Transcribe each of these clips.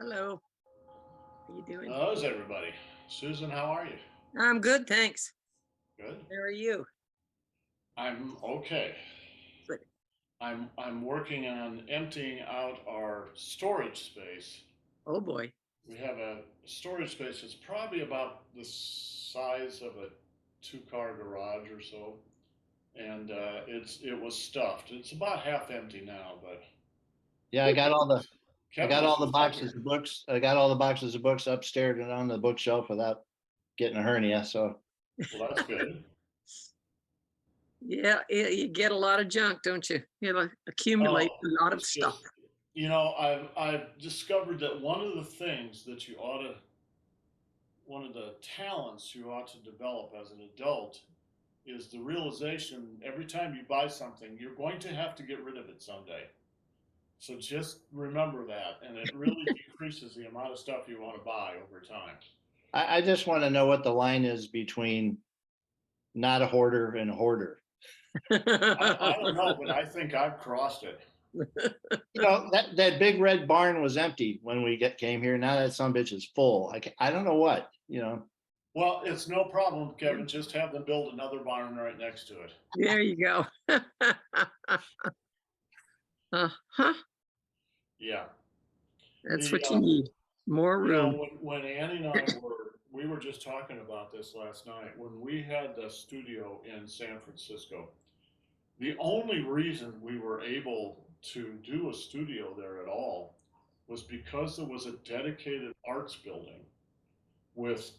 Hello. How you doing? How's everybody? Susan, how are you? I'm good, thanks. Good. How are you? I'm okay. Good. I'm working on emptying out our storage space. Oh boy. We have a storage space that's probably about the size of a two-car garage or so, and it was stuffed. It's about half empty now, but Yeah, I Kevin got was all the just up boxes here. of books. I got all the boxes of books upstairs and on the bookshelf without getting a hernia. So Well, that's good. Yeah, you get a lot of junk, don't you? You accumulate Oh, a lot of it's stuff. just, I've discovered that one of the things that one of the talents you ought to develop as an adult is the realization every time you buy something, you're going to have to get rid of it someday. So just remember that, and it really decreases the amount of stuff you want to buy over time. I just want to know what the line is between not a hoarder and a hoarder. I don't know, but I think I've crossed it. That big red barn was empty when we came here. Now that some bitch is full. I don't know what. Well, it's no problem, Kevin. Just have them build another barn right next to it. There you go. Uh-huh. Yeah. That's The what you need. More room. when Annie and I we were just talking about this last night when we had the studio in San Francisco. The only reason we were able to do a studio there at all was because there was a dedicated arts building with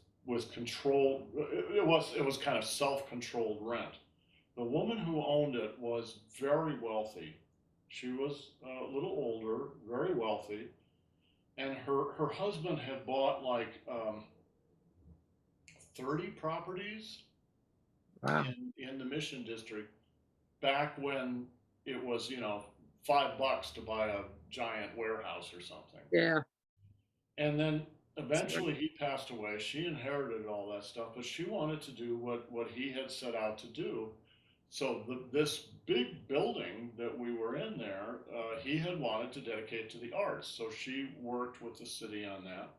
control. It was kind of self-controlled rent. The woman who owned it was very wealthy. She was a little older, very wealthy, and her husband had bought like 30 properties Wow. in the Mission District back when it was $5 to buy a giant warehouse or something. Yeah. And then Sorry. eventually he passed away. She inherited all that stuff, but she wanted to do what he had set out to do. So this big building that we were in there, he had wanted to dedicate to the arts. So she worked with the city on that,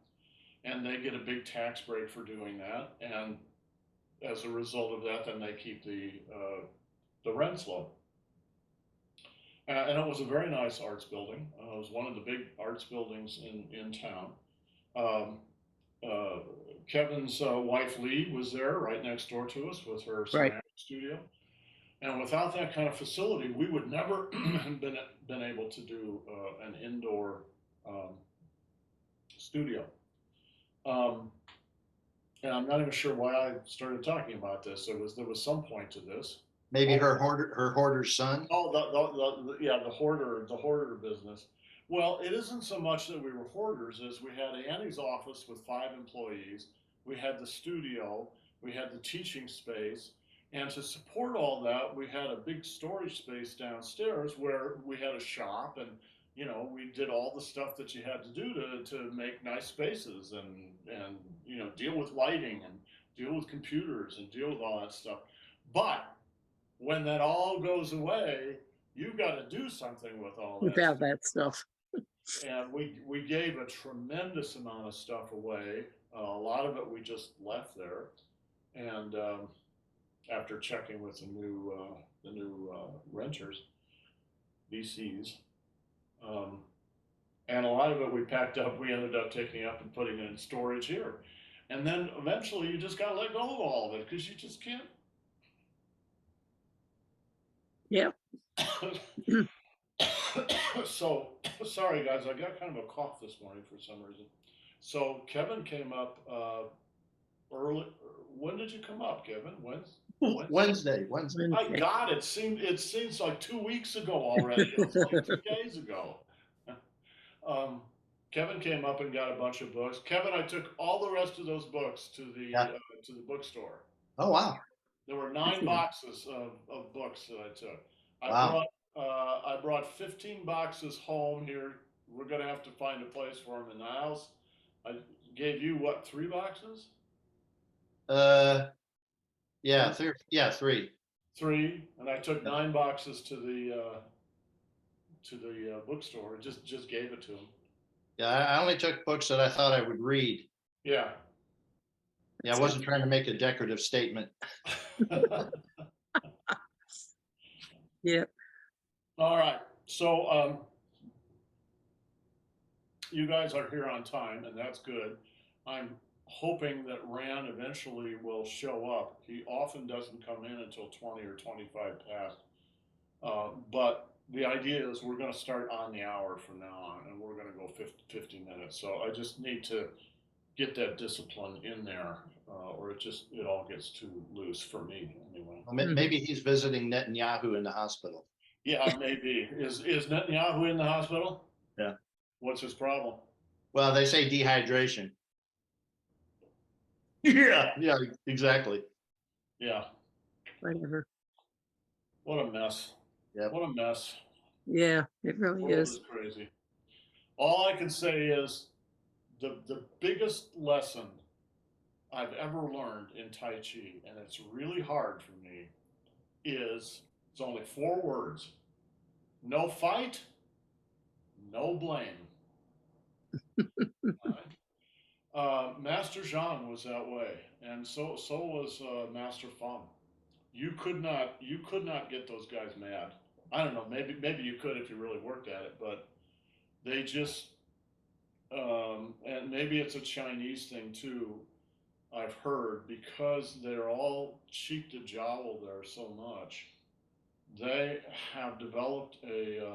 and they get a big tax break for doing that. And as a result of that, then they keep the rents low. And it was a very nice arts building. It was one of the big arts buildings in town. Um, uh, Kevin's wife Lee was there right next door to us with her Right. ceramic studio. And without that kind of facility, we would never have been able to do an indoor um, studio. Um, and I'm not even sure why I started talking about this. There was some point to this. Maybe Oh, her hoarder's son. oh, yeah, the hoarder business. Well, it isn't so much that we were hoarders as we had Annie's office with 5 employees. We had the studio, we had the teaching space, and to support all that, we had a big storage space downstairs where we had a shop and we did all the stuff that you had to do to make nice spaces and deal with lighting and deal with computers and deal with all that stuff. But when that all goes away, you've got to do something with all that Without stuff. that stuff. And we gave a tremendous amount of stuff away. A lot of it we just left there. And after checking with the new renters, VCs, um, and a lot of it we packed up. We ended up taking up and putting it in storage here. And then eventually, you just got to let go of all of it because you just can't. Yep. So sorry guys, I got kind of a cough this morning for some reason. So Kevin came up early. When did you come up, Kevin? Wednesday. My God, it seems like 2 weeks ago already. It was like 2 days ago. Um, Kevin came up and got a bunch of books. Kevin, I took all the rest of those books Yeah. to the bookstore. Oh wow. There were 9 boxes of books that I took. I Wow. brought I brought 15 boxes home here. We're gonna have to find a place for them in the house. I gave you what, 3 boxes? Yeah, three. Three, and I took 9 boxes to the bookstore. Just gave it to them. Yeah, I only took books that I thought I would read. Yeah. Yeah, I wasn't trying to make a decorative statement. Yeah. All right. So you guys are here on time, and that's good. I'm hoping that Rand eventually will show up. He often doesn't come in until 20 or 25 past. But the idea is we're going to start on the hour from now on, and we're going to go 50 minutes. So I just need to get that discipline in there, or it all gets too loose for me anyway. Well, maybe he's visiting Netanyahu in the hospital. Yeah, maybe. Is Netanyahu in the hospital? Yeah. What's his problem? Well, they say dehydration. Yeah, exactly. Yeah. Whatever. What a mess. Yep. What a mess. Yeah, it really World is. is crazy. All I can say is the biggest lesson I've ever learned in Tai Chi, and it's really hard for me, is it's only 4 words. No fight, no blame. Master Zhang was that way, and so was Master Feng. You could not get those guys mad. I don't know, maybe you could if you really worked at it, but they just and maybe it's a Chinese thing too. I've heard because they're all cheek to jowl there so much. They have developed a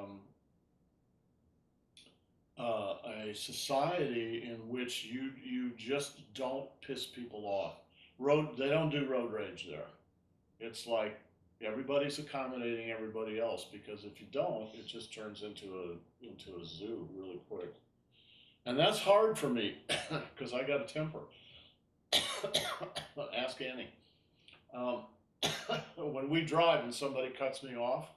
society in which you just don't piss people off. They don't do road rage there. It's like everybody's accommodating everybody else because if you don't, it just turns into a zoo really quick. And that's hard for me because I got a temper. Ask Annie. Um, when we drive and somebody cuts me off,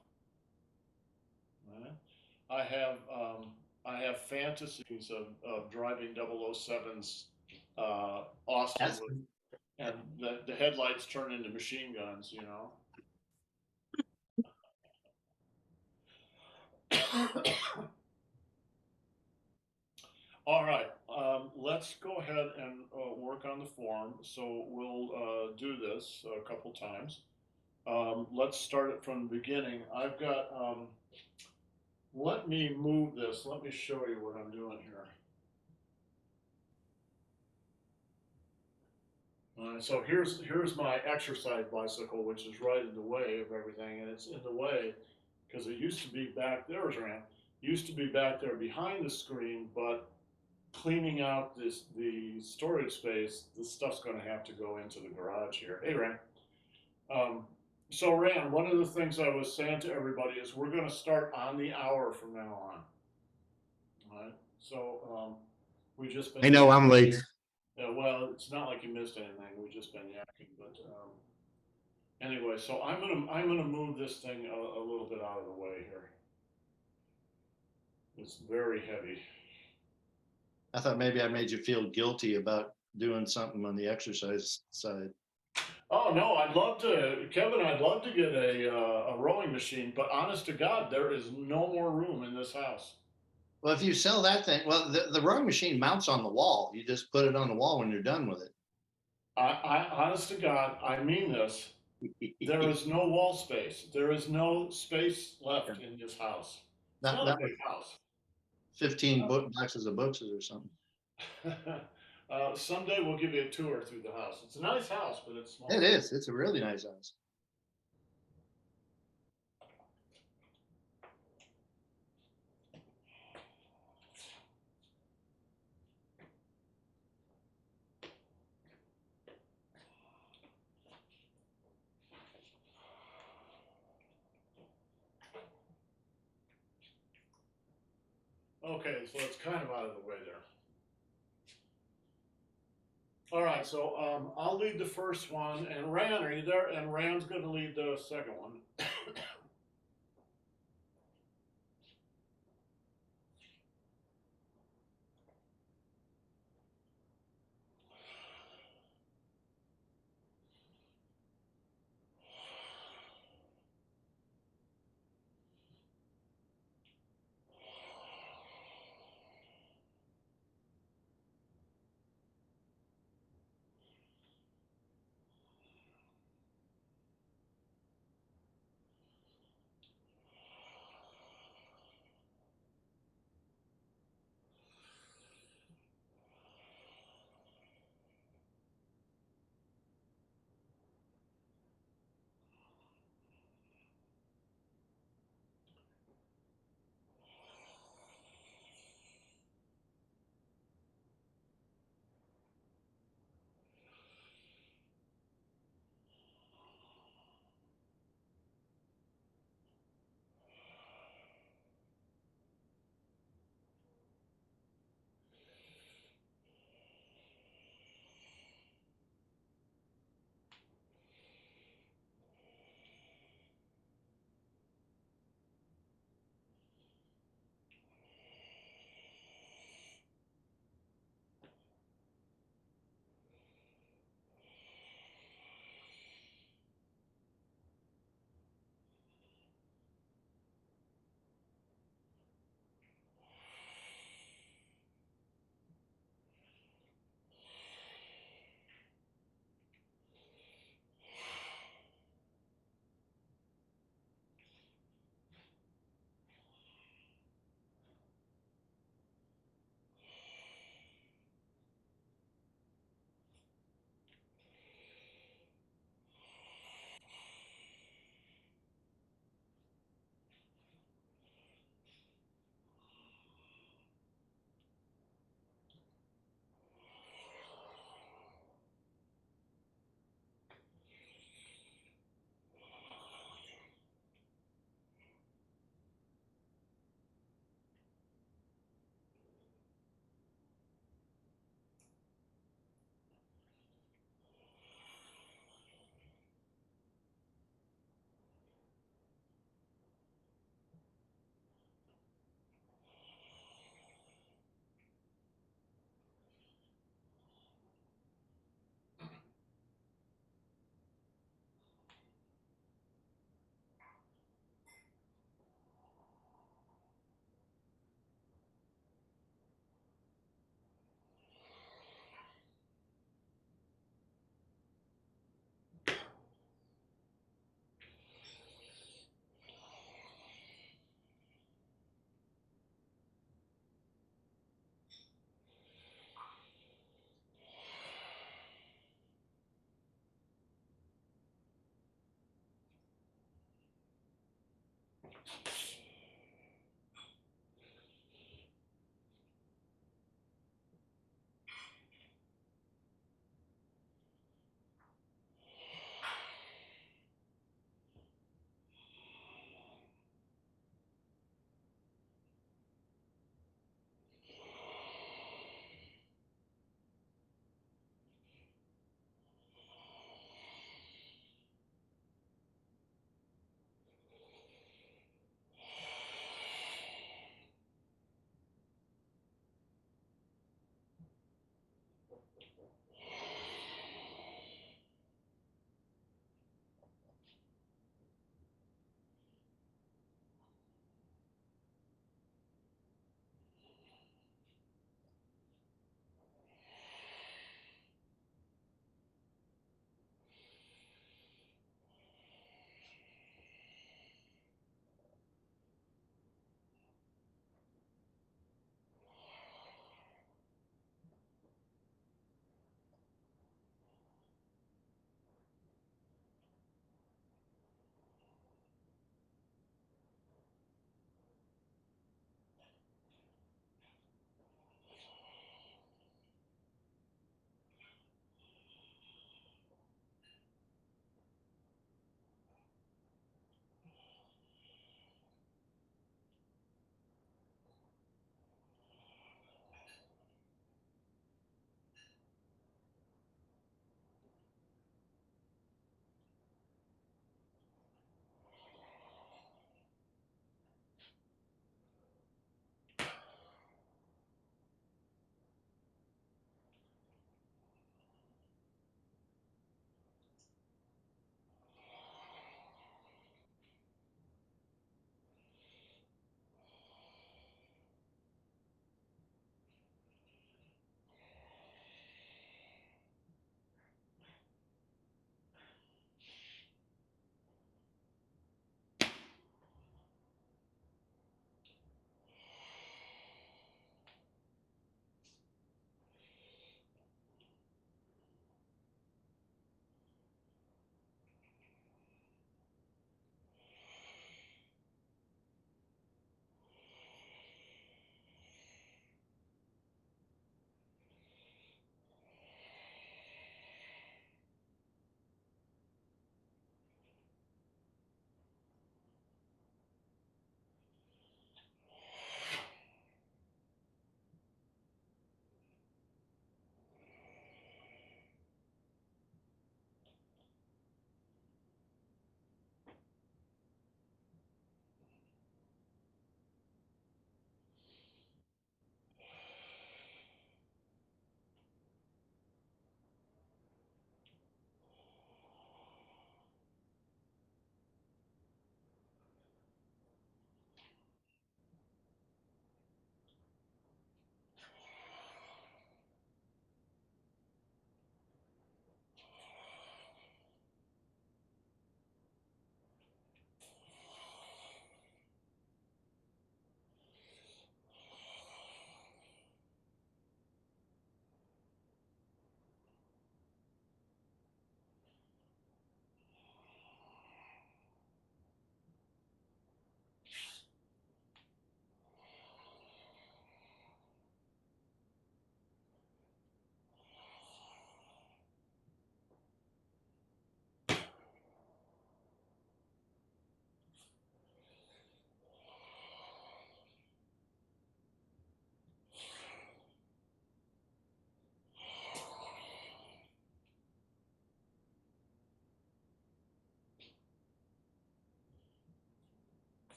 I have I have fantasies of driving 007's Austin with, and the headlights turn into machine guns, you know. All right, let's go ahead and work on the form. So we'll do this a couple times. Let's start it from the beginning. I've got, let me move this. Let me show you what I'm doing here. So here's my exercise bicycle, which is right in the way of everything, and it's in the way because it used to be back there, Rand. Used to be back there behind the screen, but cleaning out the storage space, this stuff's going to have to go into the garage here. Hey, Rand. So Rand, one of the things I was saying to everybody is we're going to start on the hour from now on. All right. So we just been. I know I'm late. Well, it's not like you missed anything. We've just been yakking, but anyway. So I'm gonna move this thing a little bit out of the way here. It's very heavy. I thought maybe I made you feel guilty about doing something on the exercise side. Oh no, I'd love to, Kevin. I'd love to get a rowing machine, but honest to God, there is no more room in this house. Well, if you sell that thing, well, the rowing machine mounts on the wall. You just put it on the wall when you're done with it. I honest to God, I mean this. There is no wall space. There is no space left in this house. It's not a big house. 15 boxes of books or something. Someday we'll give you a tour through the house. It's a nice house, but it's small. It is. It's a really nice house. Okay, so it's kind of out of the way there. All right, so I'll lead the first one, and Rand, are you there? And Rand's going to lead the second one.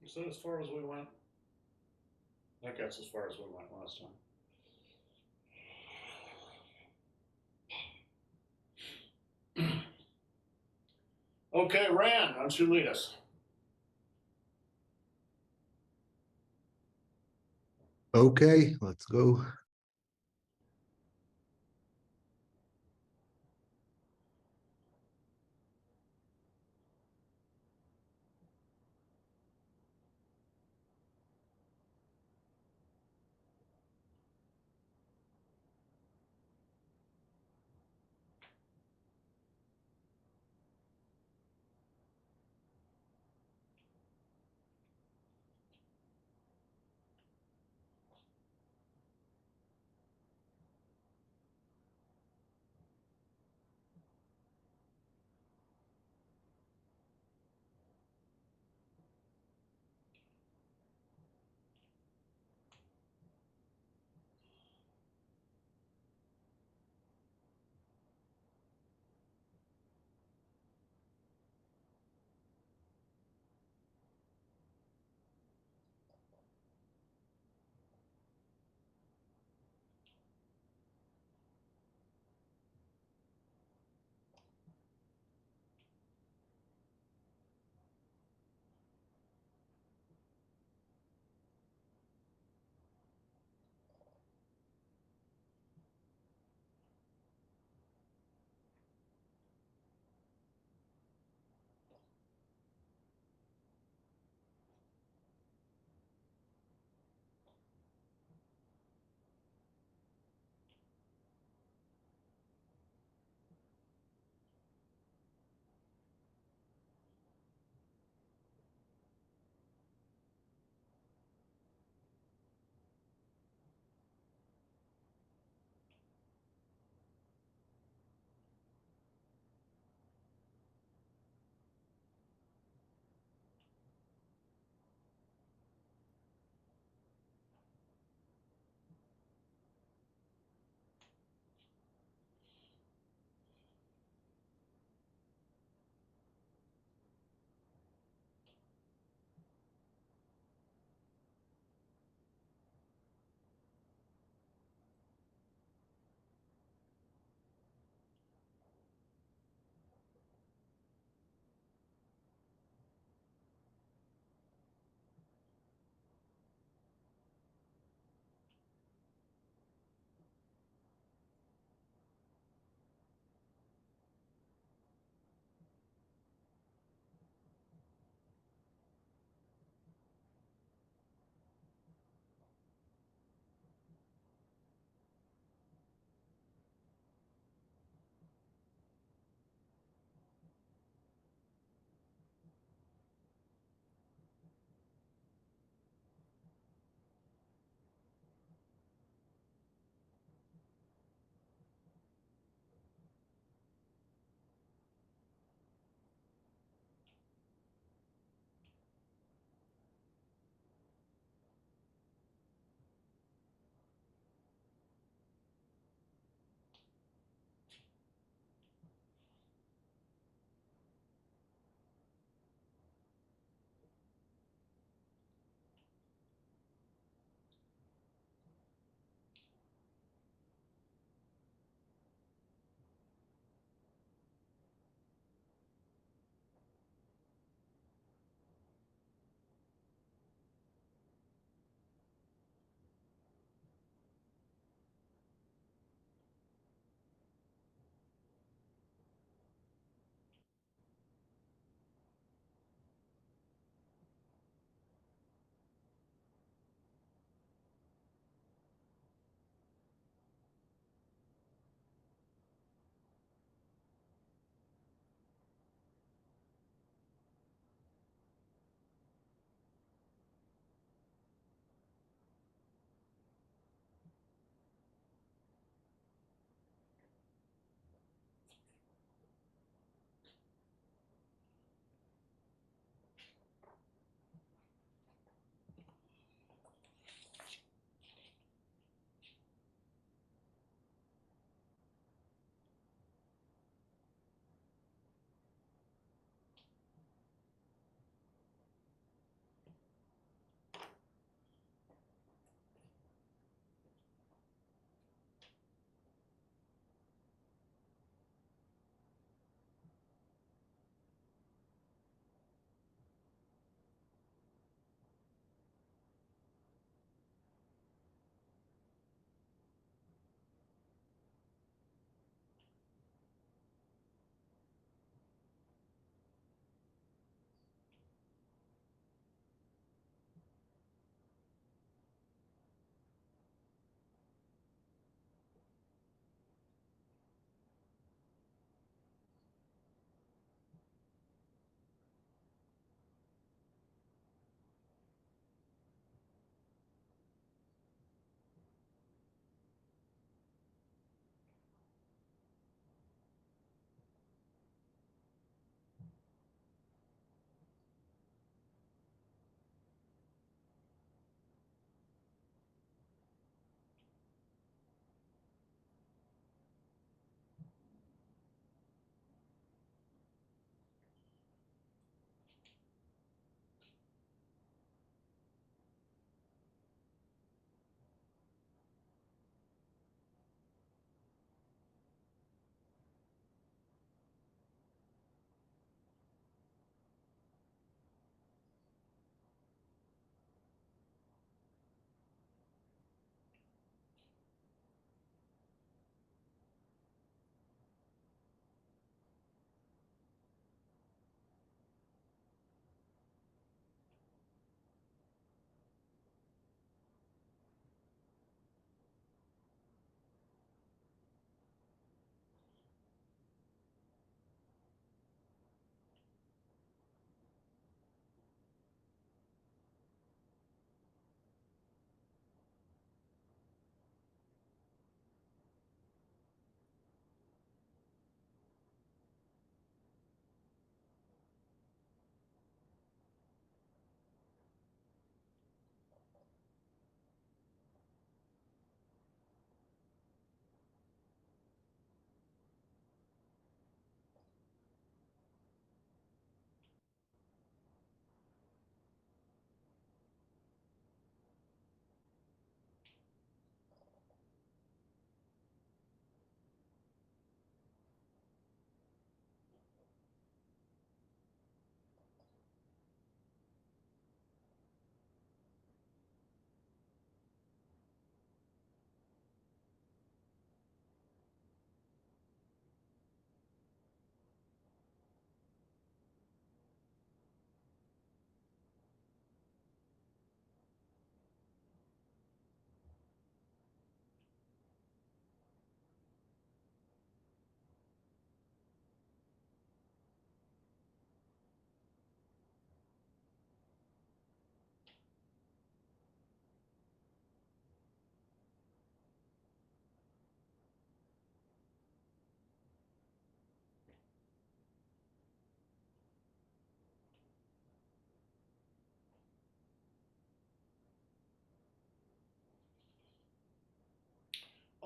Is that as far as we went? I think that's as far as we went last time. Okay, Rand, why don't you lead us? Okay, let's go.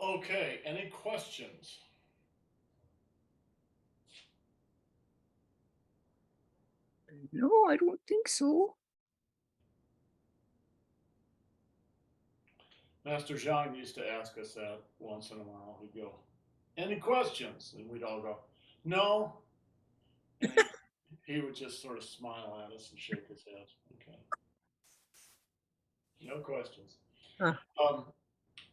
Okay, any questions? No, I don't think so. Master Zhang used to ask us that once in a while. He'd go, any questions? And we'd all go, no. And he would just sort of smile at us and shake his head. Okay. No questions. Huh.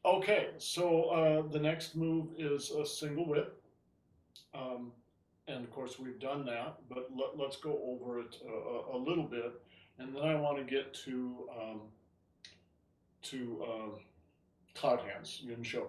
Okay, so the next move is a single whip. And of course, we've done that, but let's go over it a little bit. And then I want to get to cloud hands, Yun Shou.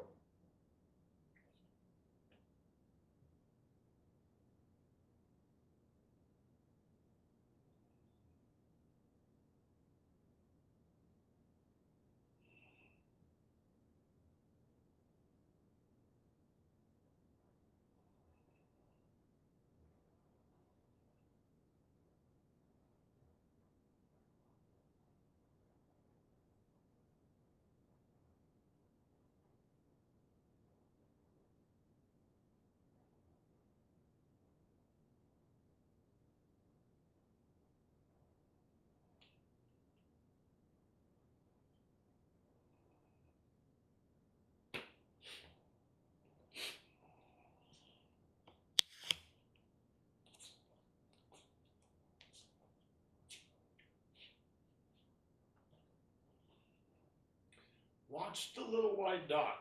Watch the little white dot.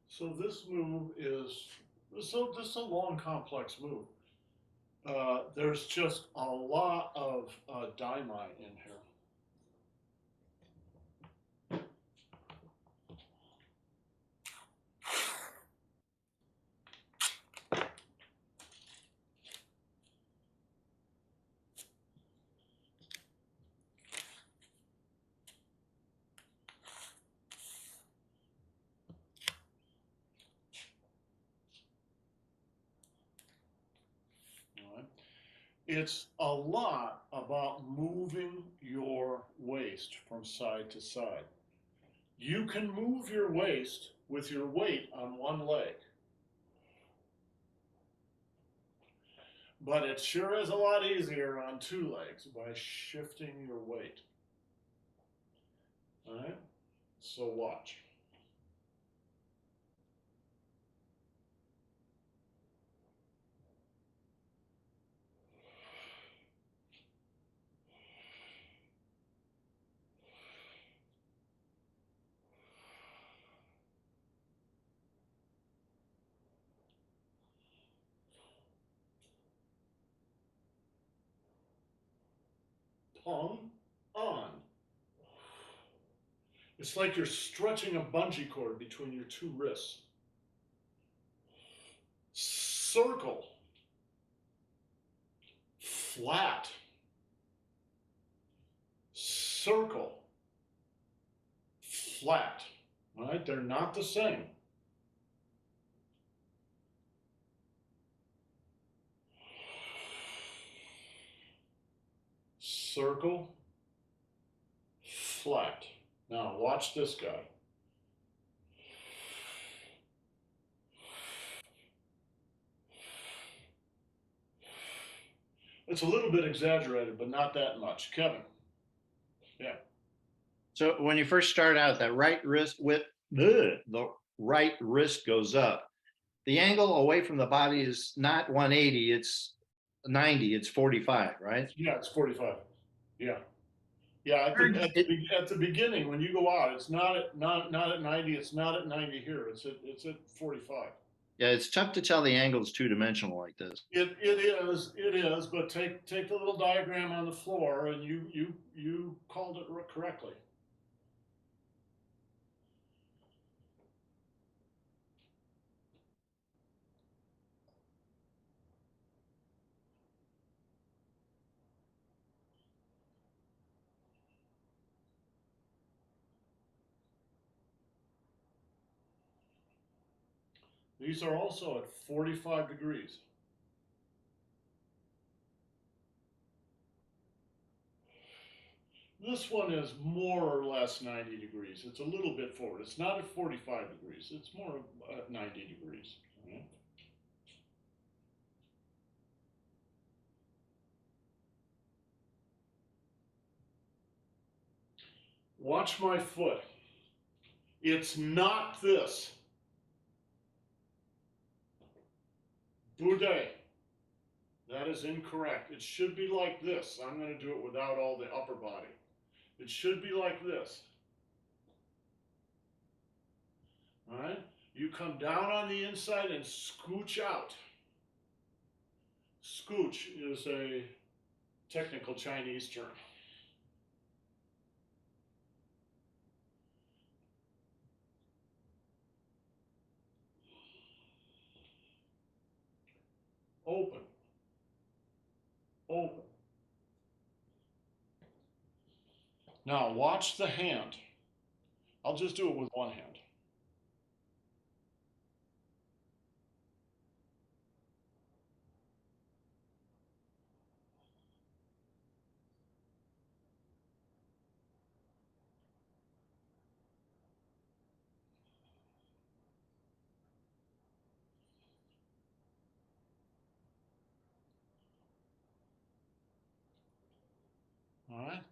So this move is this is a long, complex move. There's just a lot of daimai in here. All right. It's a lot about moving your waist from side to side. You can move your waist with your weight on one leg, but it sure is a lot easier on two legs by shifting your weight. All right, so watch. Tongue on. It's like you're stretching a bungee cord between your two wrists. Circle. Flat. Circle. Flat. All right, they're not the same. Circle. Flat. Now watch this guy. It's a little bit exaggerated, but not that much. Kevin. Yeah. So when you first start out, that right wrist the right wrist goes up. The angle away from the body is not 180, it's 90, it's 45, right? Yeah, it's 45. Yeah. Yeah, at the beginning when you go out, it's not at 90. It's not at 90 here. It's at 45. Yeah, it's tough to tell the angles two-dimensional like this. It is. But take the little diagram on the floor, and you called it correctly. These are also at 45 degrees. This one is more or less 90 degrees. It's a little bit forward. It's not at 45 degrees. It's more at 90 degrees. Right? Watch my foot. It's not this. Boudet. That is incorrect. It should be like this. I'm going to do it without all the upper body. It should be like this. All right? You come down on the inside and scooch out. Scooch is a technical Chinese term. Open. Open. Now watch the hand. I'll just do it with one hand. All right?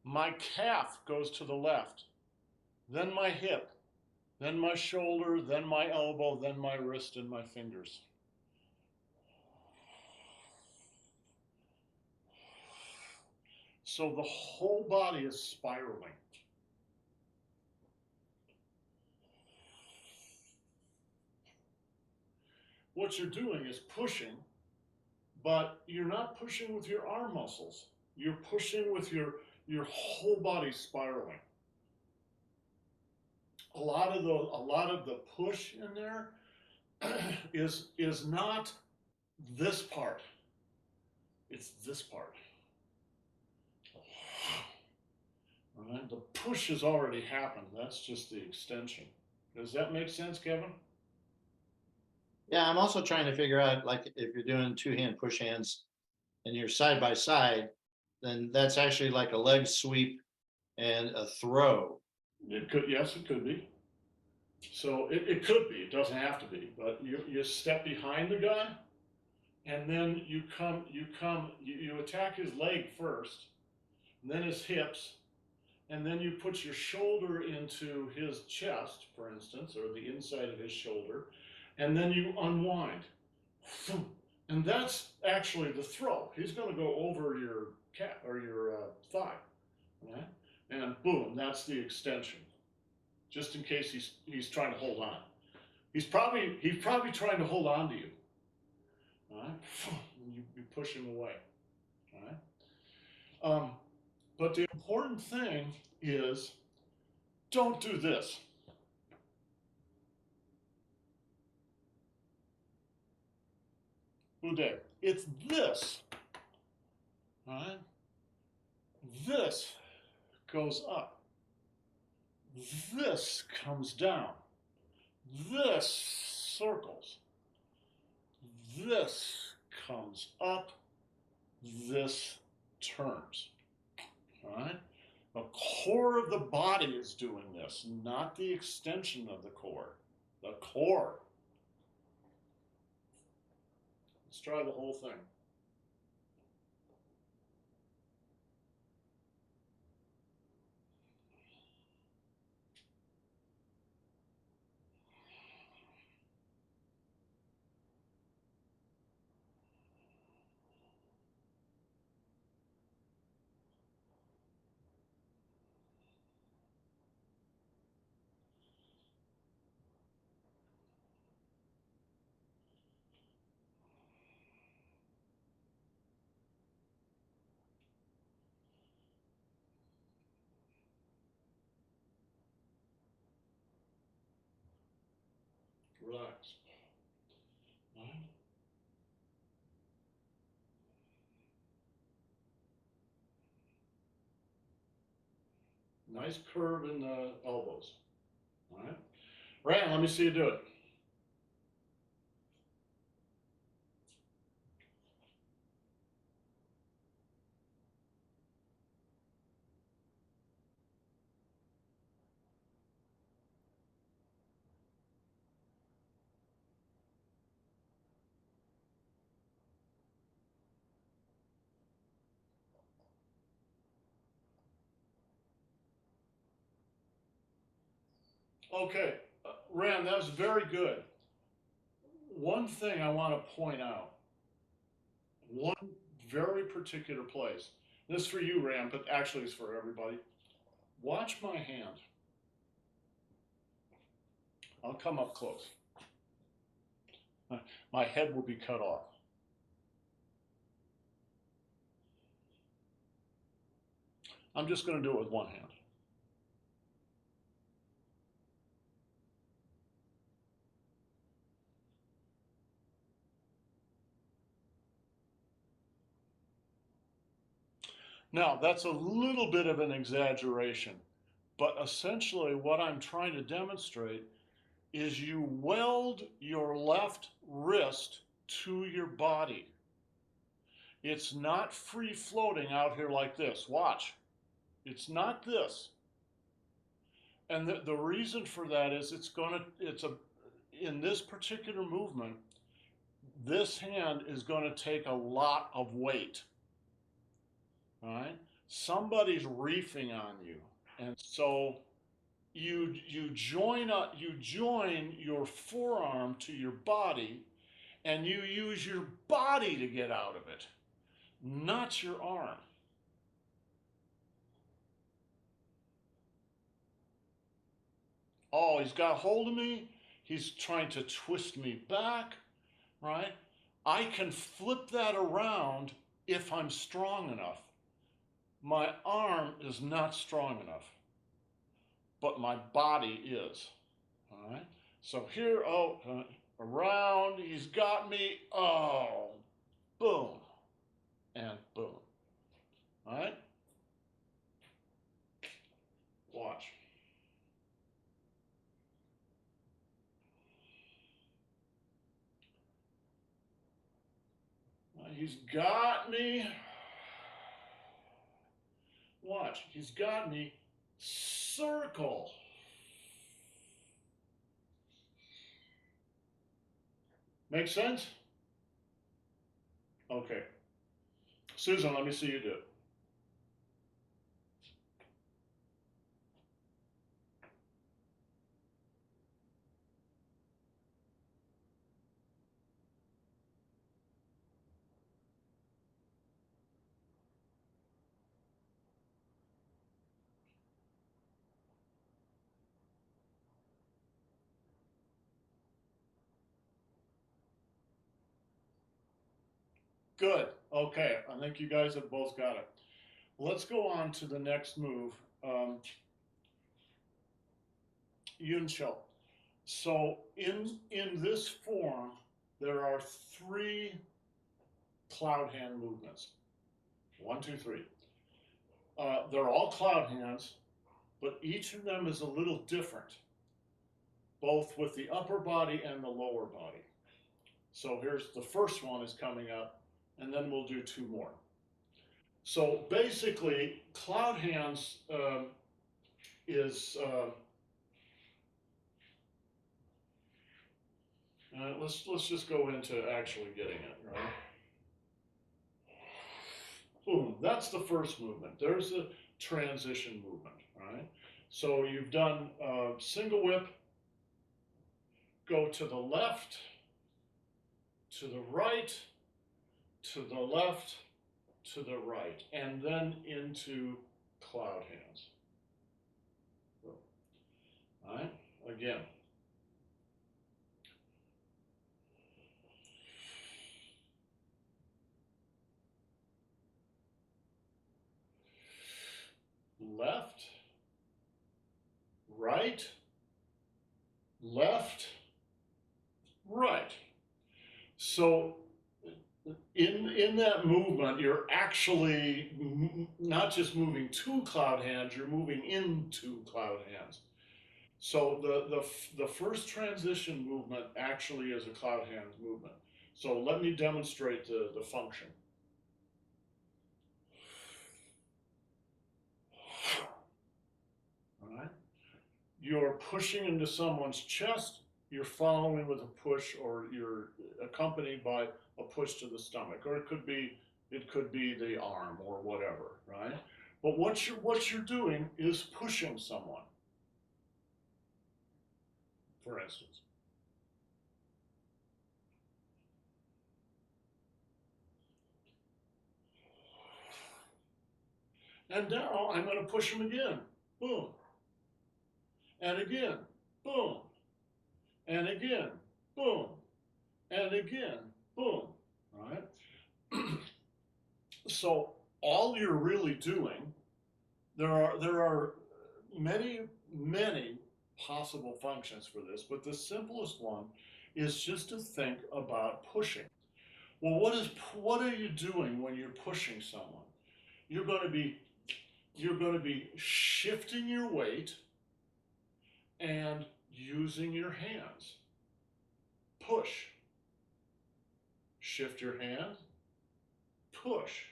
My calf goes to the left, then my hip, then my shoulder, then my elbow, then my wrist and my fingers. So the whole body is spiraling. What you're doing is pushing, but you're not pushing with your arm muscles. You're pushing with your whole body spiraling. A lot of the push in there is not this part. It's this part. All right? The push has already happened. That's just the extension. Does that make sense, Kevin? Yeah, I'm also trying to figure out, like, if you're doing two-hand push hands and you're side by side, then that's actually like a leg sweep and a throw. It could, yes, it could be. So it could be, it doesn't have to be, but you step behind the guy and then you attack his leg first, and then his hips, and then you put your shoulder into his chest, for instance, or the inside of his shoulder, and then you unwind. And that's actually the throw. He's going to go over your calf or your thigh, right? And boom, that's the extension. Just in case he's trying to hold on. He's probably trying to hold on to you. All right? And you push him away. All right? But the important thing is, don't do this. Boudet. It's this. All right? This goes up. This comes down. This circles. This comes up. This turns. All right? The core of the body is doing this, not the extension of the core. The core. Let's try the whole thing. Relax. All right? Nice curve in the elbows. All right? Right, let me see you do it. Okay, Rand, that was very good. One thing I want to point out, one very particular place. This is for you, Rand, but actually it's for everybody. Watch my hand. I'll come up close. My head will be cut off. I'm just going to do it with one hand. Now, that's a little bit of an exaggeration, but essentially what I'm trying to demonstrate is you weld your left wrist to your body. It's not free floating out here like this. Watch. It's not this. And the reason for that is in this particular movement, this hand is going to take a lot of weight. All right? Somebody's reefing on you. And so you join your forearm to your body, and you use your body to get out of it, not your arm. Oh, he's got hold of me. He's trying to twist me back, right? I can flip that around if I'm strong enough. My arm is not strong enough, but my body is. All right. So here, around, he's got me. Oh, boom, and boom. All right. Watch. He's got me. Watch. He's got me. Circle. Make sense? Okay. Susan, let me see you do it. Good. Okay. I think you guys have both got it. Let's go on to the next move. Yuncho. So in this form, there are 3 cloud hand movements. 1, 2, 3. They're all cloud hands, but each of them is a little different, both with the upper body and the lower body. So here's the first one is coming up, and then we'll do 2 more. So basically, cloud hands is let's just go into actually getting it, right? Boom, that's the first movement. There's a transition movement, right? So you've done single whip, go to the left, to the right, to the left, to the right, and then into cloud hands. All right, again. Left, right, left, right. So in that movement, you're actually not just moving to cloud hands, you're moving into cloud hands. So the first transition movement actually is a cloud hands movement. So let me demonstrate the function. All right. You're pushing into someone's chest, you're following with a push, or you're accompanied by a push to the stomach, or it could be the arm or whatever, right? But what you're doing is pushing someone. for instance. And now I'm going to push him again. Boom. And again. Boom. And again. Boom. And again. Boom. All right. So all you're really doing, there are many possible functions for this, but the simplest one is just to think about pushing. Well, what are you doing when you're pushing someone? You're going to be shifting your weight and using your hands. Push. Shift your hands. Push.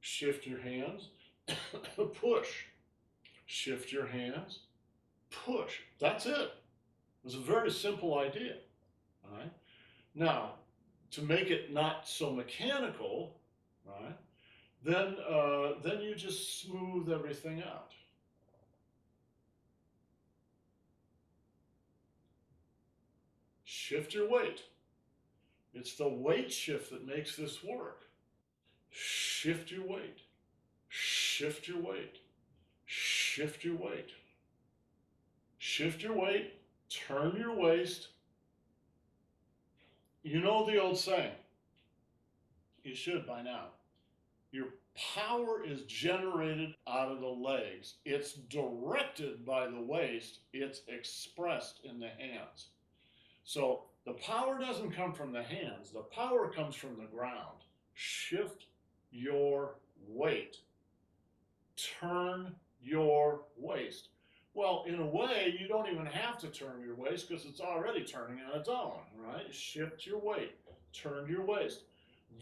Shift your hands. Push. Shift your hands. Push. That's it. It's a very simple idea. All right. Now, to make it not so mechanical, right? Then you just smooth everything out. Shift your weight. It's the weight shift that makes this work. Shift your weight. Shift your weight. Shift your weight. Shift your weight. Turn your waist. You know the old saying. You should by now. Your power is generated out of the legs. It's directed by the waist. It's expressed in the hands. So the power doesn't come from the hands. The power comes from the ground. Shift your weight. Turn your waist. Well, in a way, you don't even have to turn your waist because it's already turning on its own, right? Shift your weight. Turn your waist.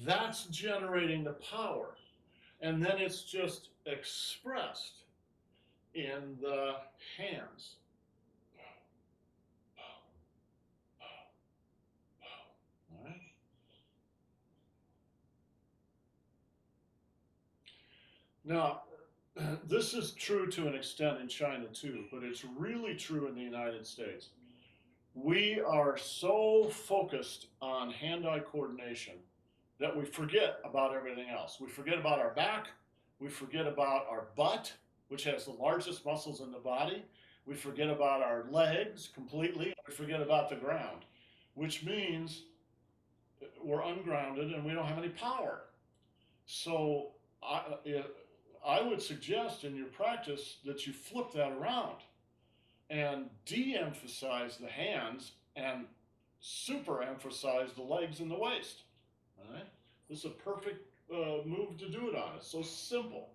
That's generating the power. And then it's just expressed in the hands. All right. Now, this is true to an extent in China too, but it's really true in the United States. We are so focused on hand-eye coordination that we forget about everything else. We forget about our back. We forget about our butt, which has the largest muscles in the body. We forget about our legs completely. We forget about the ground, which means we're ungrounded and we don't have any power. So I would suggest in your practice that you flip that around and de-emphasize the hands and super-emphasize the legs and the waist. All right? This is a perfect move to do it on. It's so simple.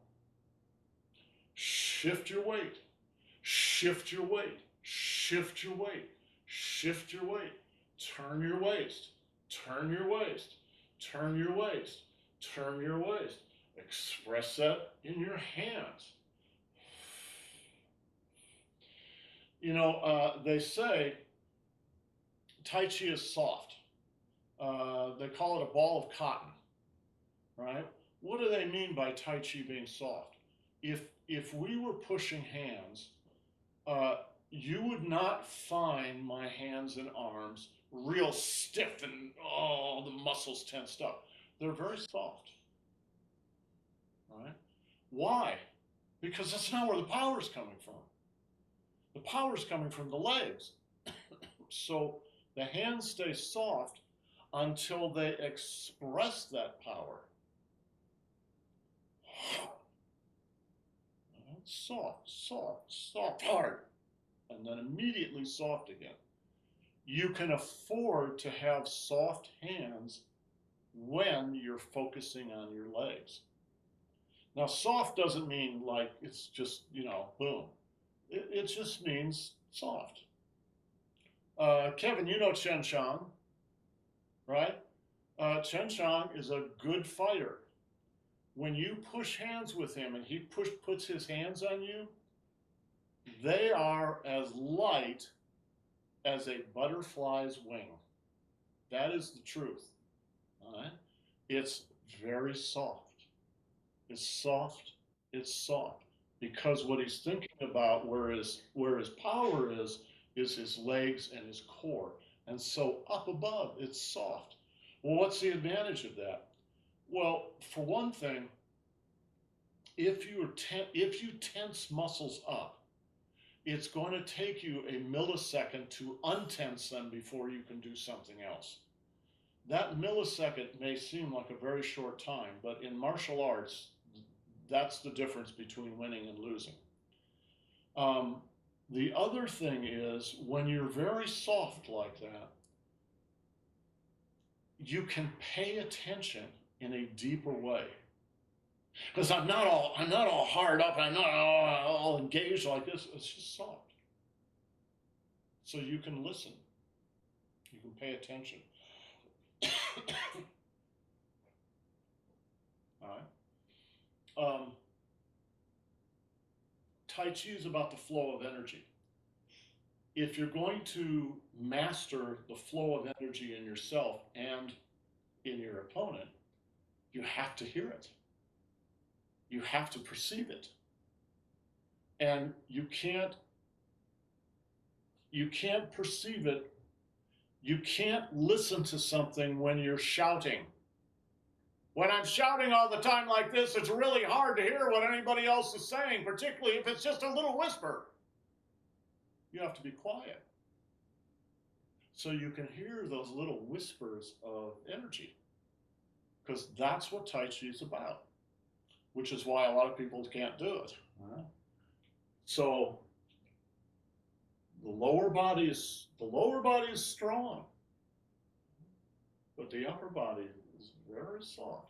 Shift your weight. Shift your weight. Shift your weight. Shift your weight. Turn your waist. Turn your waist. Turn your waist. Turn your waist. Express that in your hands. You know, they say Tai Chi is soft. They call it a ball of cotton, right? What do they mean by Tai Chi being soft? If we were pushing hands, you would not find my hands and arms real stiff and oh, the muscles tensed up. They're very soft, right? Why? Because that's not where the power is coming from. The power is coming from the legs. So the hands stay soft until they express that power. Soft, soft, soft, hard, and then immediately soft again. You can afford to have soft hands when you're focusing on your legs. Now, soft doesn't mean like it's just, you know, boom. It just means soft. Kevin, you know Chen Shang, right? Chen Shang is a good fighter. When you push hands with him and he puts his hands on you, they are as light as a butterfly's wing. That is the truth. All right? It's very soft. It's soft. It's soft. Because what he's thinking about, where his power is is his legs and his core. And so up above, it's soft. Well, what's the advantage of that? Well, for one thing, if you tense muscles up, it's going to take you a millisecond to untense them before you can do something else. That millisecond may seem like a very short time, but in martial arts, that's the difference between winning and losing. The other thing is, when you're very soft like that, you can pay attention in a deeper way. Because I'm not all hard up, I'm not all engaged like this. It's just soft. So you can listen. You can pay attention. All right. Tai Chi is about the flow of energy. If you're going to master the flow of energy in yourself and in your opponent, you have to hear it. You have to perceive it. And you can't perceive it. You can't listen to something when you're shouting. When I'm shouting all the time like this, it's really hard to hear what anybody else is saying, particularly if it's just a little whisper. You have to be quiet so you can hear those little whispers of energy, because that's what Tai Chi is about, which is why a lot of people can't do it. So the lower body is strong, but the upper body is very soft.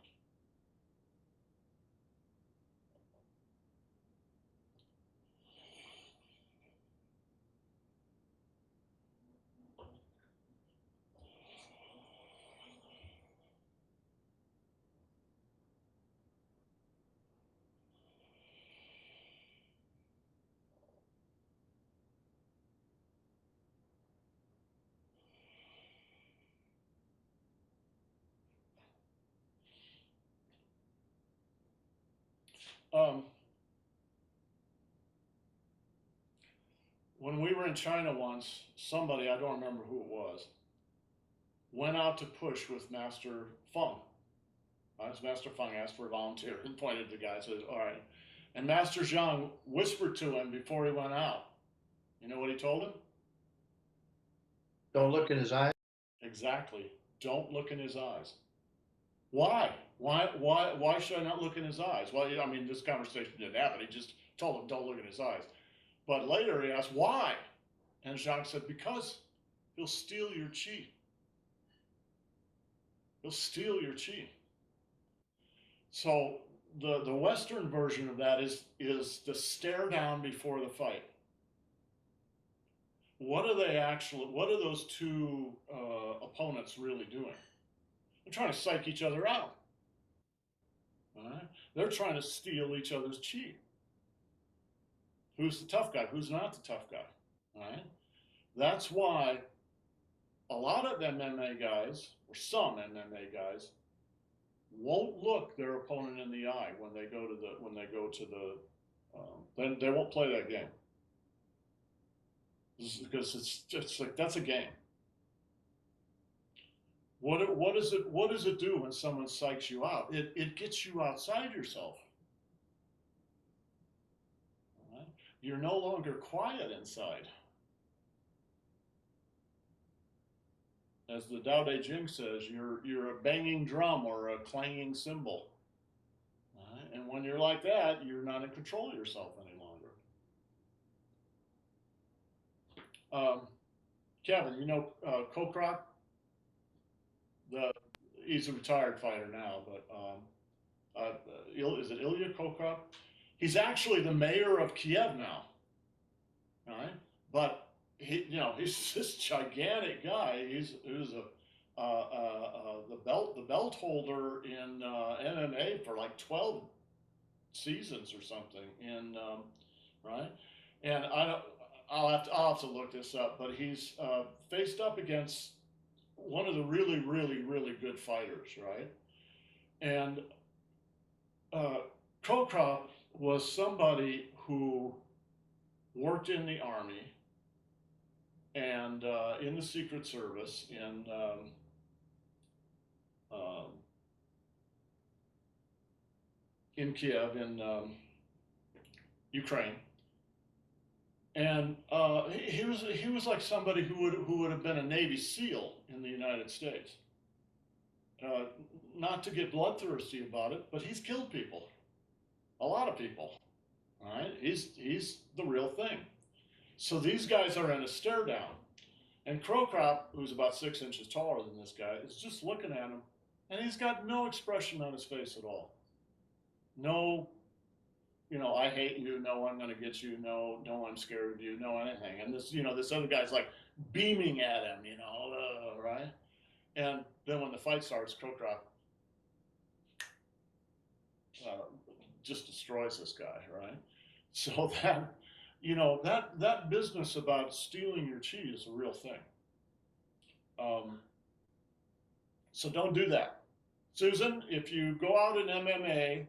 When we were in China once, somebody, I don't remember who it was, went out to push with Master Feng. Master Feng asked for a volunteer and pointed to the guy and said, all right. And Master Zhang whispered to him before he went out. You know what he told him? Don't look in his eyes. Exactly. Don't look in his eyes. Why? Why should I not look in his eyes? Well, I mean, this conversation didn't happen. He just told him, don't look in his eyes. But later he asked, why? And Zhang said, because he'll steal your chi. He'll steal your chi. So the Western version of that is the stare down before the fight. What are those two opponents really doing? They're trying to psych each other out. All right? They're trying to steal each other's chi. Who's the tough guy? Who's not the tough guy? All right? That's why a lot of MMA guys, or some MMA guys, won't look their opponent in the eye when they go to the then they won't play that game. Because it's just like, that's a game. What does it do when someone psychs you out? It gets you outside yourself. Right? You're no longer quiet inside. As the Tao Te Ching says, you're a banging drum or a clanging cymbal. Right? And when you're like that, you're not in control of yourself any longer. Kevin, you know Kokrak? He's a retired fighter now, but is it Ilya Kokrak? He's actually the mayor of Kiev now. All right, but he's this gigantic guy. He's the belt holder in MMA for like 12 seasons or something. Right, and I'll have to look this up, but he's faced up against one of the really, really, really good fighters, right? And Kokra was somebody who worked in the army, and in the Secret Service in Kiev in Ukraine, and he was like somebody who would have been a Navy SEAL in the United States. Not to get bloodthirsty about it, but he's killed people, a lot of people. All right, he's the real thing. So these guys are in a stare down, and Crocrop, who's about 6 inches taller than this guy, is just looking at him, and he's got no expression on his face at all. No, I hate you. No, I'm going to get you. No, I'm scared of you. No, anything. And this, this other guy's like beaming at him, right? And then when the fight starts, Crocrop just destroys this guy, right? So that business about stealing your chi is a real thing. So don't do that. Susan, if you go out in MMA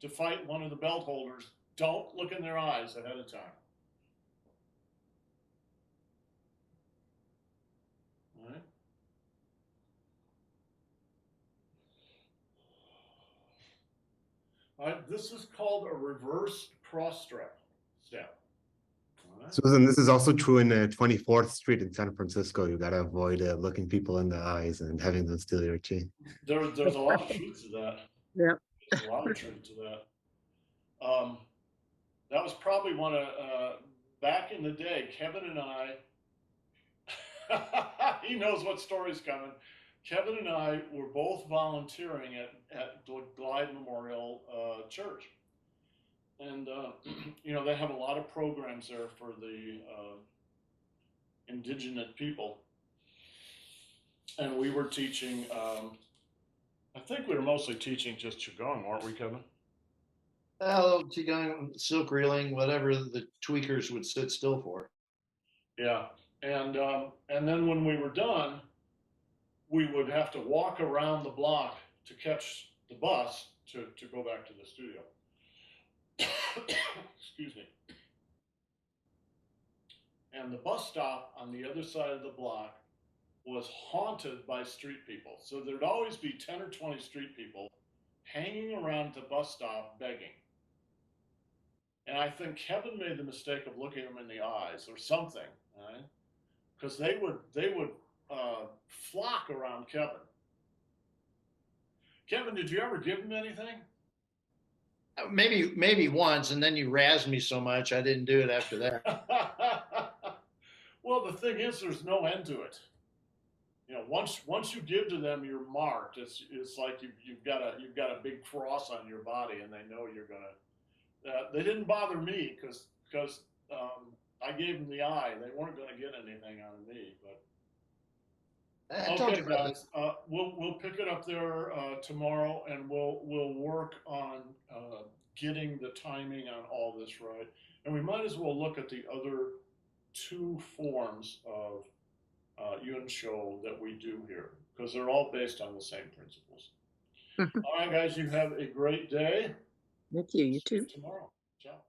to fight one of the belt holders, don't look in their eyes ahead of time. All right, this is called a reverse cross step. Right. Susan, this is also true in 24th Street in San Francisco. You gotta avoid looking people in the eyes and having them steal your chi. There's a lot of truth to that. Yeah. There's a lot of truth to that. That was probably one of, back in the day, Kevin and I, he knows what story's coming. Kevin and I were both volunteering at Glide Memorial Church. And, they have a lot of programs there for the indigenous people. And we were teaching, I think we were mostly teaching just Qigong, weren't we, Kevin? Well, Qigong, silk reeling, whatever the tweakers would sit still for. Yeah. And then when we were done, we would have to walk around the block to catch the bus to go back to the studio. Excuse me. And the bus stop on the other side of the block was haunted by street people. So there'd always be 10 or 20 street people hanging around the bus stop begging. And I think Kevin made the mistake of looking them in the eyes or something, right? Because they would flock around Kevin. Kevin, did you ever give him anything? Maybe once, and then you razzed me so much I didn't do it after that. Well, the thing is, there's no end to it. Once you give to them, you're marked. It's like you've got a big cross on your body, and they know you're gonna. They didn't bother me because I gave them the eye. They weren't going to get anything out of me. But okay, guys, we'll pick it up there tomorrow, and we'll work on getting the timing on all this right. And we might as well look at the other 2 forms of Yun Shou that we do here, because they're all based on the same principles. All right, guys, you have a great day. Thank you. You too. See you tomorrow. Ciao.